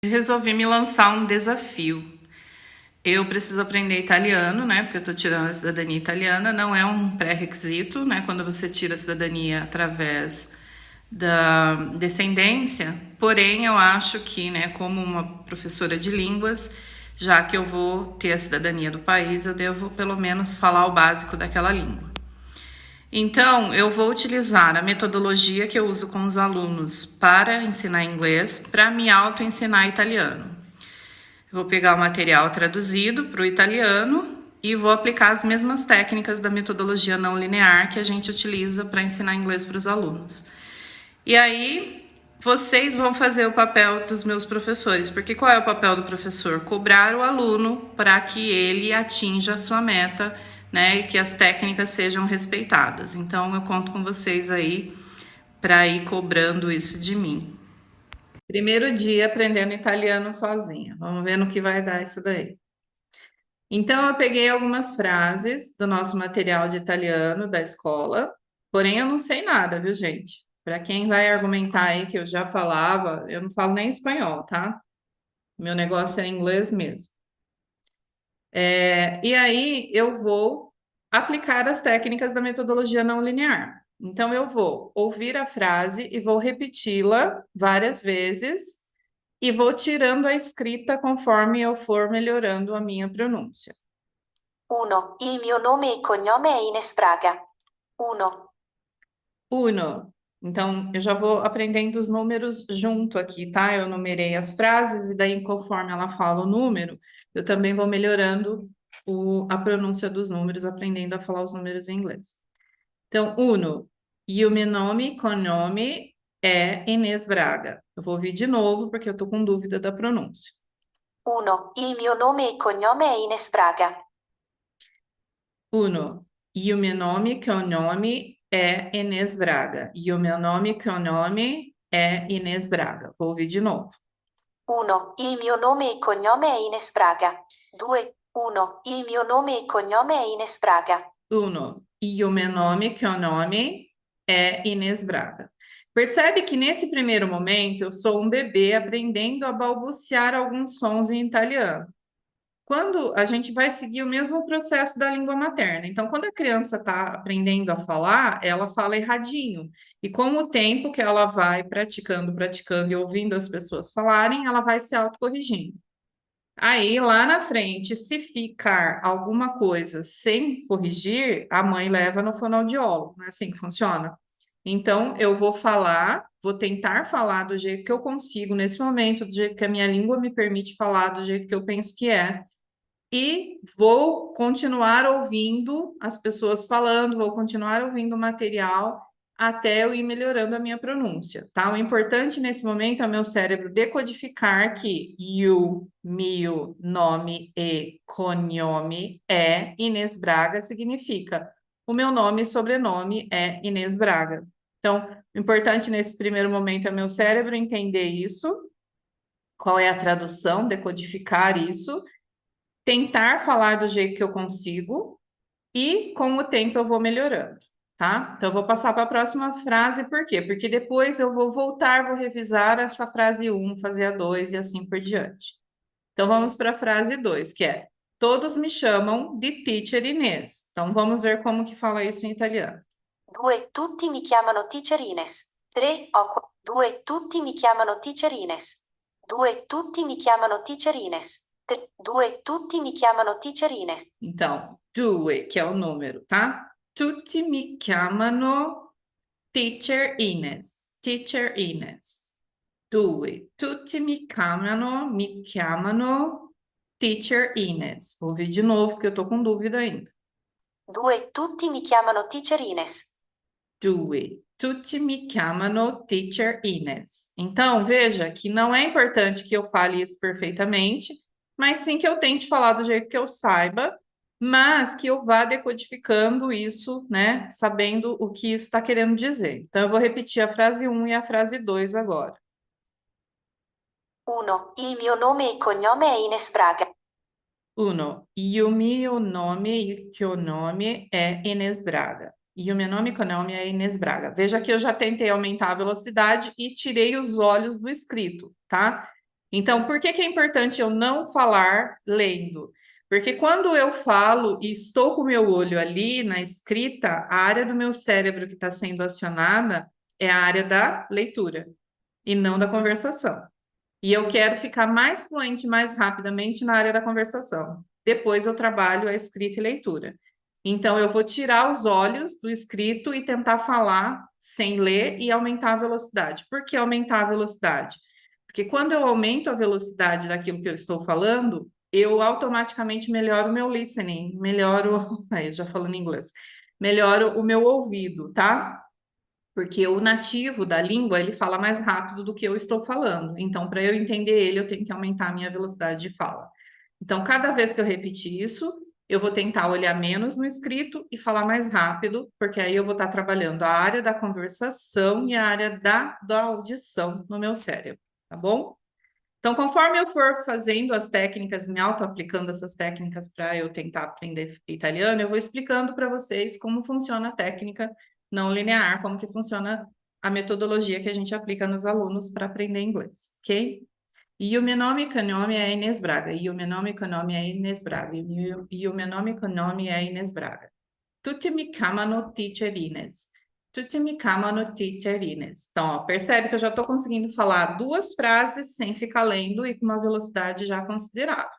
Eu resolvi me lançar um desafio. Eu preciso aprender italiano, né? Porque eu tô tirando a cidadania italiana. Não é um pré-requisito, né? Quando você tira a cidadania através da descendência. Porém, eu acho que, né, como uma professora de línguas, já que eu vou ter a cidadania do país, eu devo pelo menos falar o básico daquela língua. Então, eu vou utilizar a metodologia que eu uso com os alunos para ensinar inglês, para me auto-ensinar italiano. Eu vou pegar o material traduzido para o italiano e vou aplicar as mesmas técnicas da metodologia não linear que a gente utiliza para ensinar inglês para os alunos. E aí, vocês vão fazer o papel dos meus professores, porque qual é o papel do professor? Cobrar o aluno para que ele atinja a sua meta, né, e que as técnicas sejam respeitadas. Então, eu conto com vocês aí para ir cobrando isso de mim. Primeiro dia aprendendo italiano sozinha. Vamos ver no que vai dar isso daí. Então, eu peguei algumas frases do nosso material de italiano da escola, porém eu não sei nada, viu, gente? Para quem vai argumentar aí que eu já falava, eu não falo nem espanhol, tá? Meu negócio é inglês mesmo. E aí eu vou aplicar as técnicas da metodologia não linear. Então, eu vou ouvir a frase e vou repeti-la várias vezes e vou tirando a escrita conforme eu for melhorando a minha pronúncia. 1. Il mio nome e cognome è Ines Braga. 1. Uno. Então, eu já vou aprendendo os números junto aqui, tá? Eu numerei as frases e daí, conforme ela fala o número, eu também vou melhorando a pronúncia dos números, aprendendo a falar os números em inglês. Então, uno. E o meu nome, cognome, é Inês Braga. Eu vou ouvir de novo, porque eu tô com dúvida da pronúncia. 1. Il mio nome e cognome è Ines Braga. Uno. E o meu nome, cognome, é Inês Braga. E o meu nome, cognome, é Inês Braga. Vou ouvir de novo. 1. Il mio nome e cognome è Ines Braga. 2. 1. Il mio nome e cognome è Ines Braga. Uno. E o meu nome, que é o nome, é Inês Braga. Percebe que nesse primeiro momento eu sou um bebê aprendendo a balbuciar alguns sons em italiano. Quando a gente vai seguir o mesmo processo da língua materna. Então, quando a criança está aprendendo a falar, ela fala erradinho. E com o tempo que ela vai praticando, praticando e ouvindo as pessoas falarem, ela vai se autocorrigindo. Aí, lá na frente, se ficar alguma coisa sem corrigir, a mãe leva no fonoaudiólogo, não é assim que funciona? Então, eu vou falar, vou tentar falar do jeito que eu consigo nesse momento, do jeito que a minha língua me permite falar, do jeito que eu penso que é, e vou continuar ouvindo as pessoas falando, vou continuar ouvindo o material até eu ir melhorando a minha pronúncia, tá? O importante nesse momento é o meu cérebro decodificar que o meu nome e cognome é Inês Braga, significa o meu nome e sobrenome é Inês Braga. Então, o importante nesse primeiro momento é meu cérebro entender isso, qual é a tradução, decodificar isso, tentar falar do jeito que eu consigo e com o tempo eu vou melhorando, tá? Então eu vou passar para a próxima frase, por quê? Porque depois eu vou voltar, vou revisar essa frase 1, fazer a 2 e assim por diante. Então vamos para a frase 2, que é: todos me chamam de Teacher Inês. Então vamos ver como que fala isso em italiano. 2. Tutti mi chiamano Teacher Ines. 3. 2. Tutti mi chiamano Teacher Ines. 2. Tutti mi chiamano Teacher Ines. 2. Tutti mi chiamano Teacher Ines. Então, due, que é o número, tá? Tutti mi chiamano Teacher Ines. Teacher Ines. 2. Tutti mi chiamano Teacher Ines. Vou ouvir de novo, porque eu tô com dúvida ainda. 2. Tutti mi chiamano Teacher Ines. 2. Tutti mi chiamano Teacher Ines. Então, veja que não é importante que eu fale isso perfeitamente, mas sim que eu tente falar do jeito que eu saiba, mas que eu vá decodificando isso, né? Sabendo o que isso está querendo dizer. Então, eu vou repetir a frase 1 e a frase 2 agora. 1. Il mio nome e cognome è Ines Braga. 1. E o meu nome e que o nome é Inês Braga. E o meu nome e nome é Inês Braga. Veja que eu já tentei aumentar a velocidade e tirei os olhos do escrito, tá? Então, por que que é importante eu não falar lendo? Porque quando eu falo e estou com o meu olho ali na escrita, a área do meu cérebro que está sendo acionada é a área da leitura e não da conversação. E eu quero ficar mais fluente mais rapidamente na área da conversação. Depois eu trabalho a escrita e leitura. Então, eu vou tirar os olhos do escrito e tentar falar sem ler e aumentar a velocidade. Por que aumentar a velocidade? Porque quando eu aumento a velocidade daquilo que eu estou falando, eu automaticamente melhoro o meu listening, melhoro, aí já falando em inglês, melhoro o meu ouvido, tá? Porque o nativo da língua, ele fala mais rápido do que eu estou falando. Então, para eu entender ele, eu tenho que aumentar a minha velocidade de fala. Então, cada vez que eu repetir isso, eu vou tentar olhar menos no escrito e falar mais rápido, porque aí eu vou estar trabalhando a área da conversação e a área da audição no meu cérebro, tá bom? Então, conforme eu for fazendo as técnicas, me auto-aplicando essas técnicas para eu tentar aprender italiano, eu vou explicando para vocês como funciona a técnica não linear, como que funciona a metodologia que a gente aplica nos alunos para aprender inglês, ok? Io meu nome e cognome é Inês Braga. Io meu nome e cognome é Inês Braga. Io meu nome e cognome é Inês Braga. Tutti mi chiamano Teacher Inês. Tutti mi chiamano Teacher Inês. Então, ó, percebe que eu já estou conseguindo falar duas frases sem ficar lendo e com uma velocidade já considerável.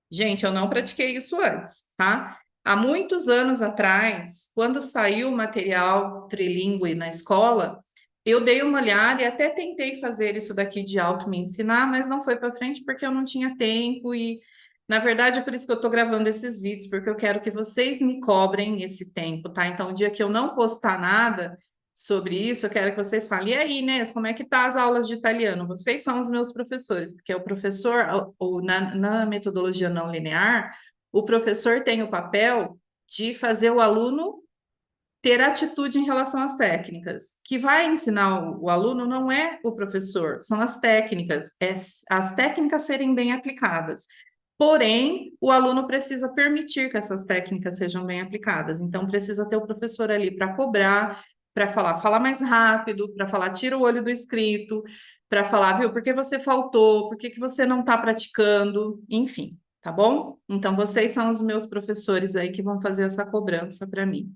Gente, eu não pratiquei isso antes, tá? Há muitos anos atrás, quando saiu o material trilingue na escola, eu dei uma olhada e até tentei fazer isso daqui de auto me ensinar, mas não foi para frente porque eu não tinha tempo e, na verdade, é por isso que eu estou gravando esses vídeos, porque eu quero que vocês me cobrem esse tempo, tá? Então, o dia que eu não postar nada sobre isso, eu quero que vocês falem, e aí, Inês, como é que tá as aulas de italiano? Vocês são os meus professores, porque o professor, ou na metodologia não linear, o professor tem o papel de fazer o aluno ter atitude em relação às técnicas. Que vai ensinar o aluno não é o professor, são as técnicas, as técnicas serem bem aplicadas. Porém, o aluno precisa permitir que essas técnicas sejam bem aplicadas. Então, precisa ter o professor ali para cobrar, para falar, fala mais rápido, para falar, tira o olho do escrito, para falar, viu, por que você faltou, por que que você não está praticando, enfim, tá bom? Então, vocês são os meus professores aí que vão fazer essa cobrança para mim.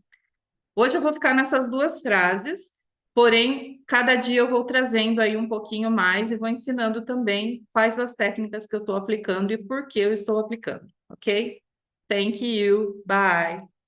Hoje eu vou ficar nessas duas frases, porém, cada dia eu vou trazendo aí um pouquinho mais e vou ensinando também quais as técnicas que eu estou aplicando e por que eu estou aplicando, ok? Thank you, bye!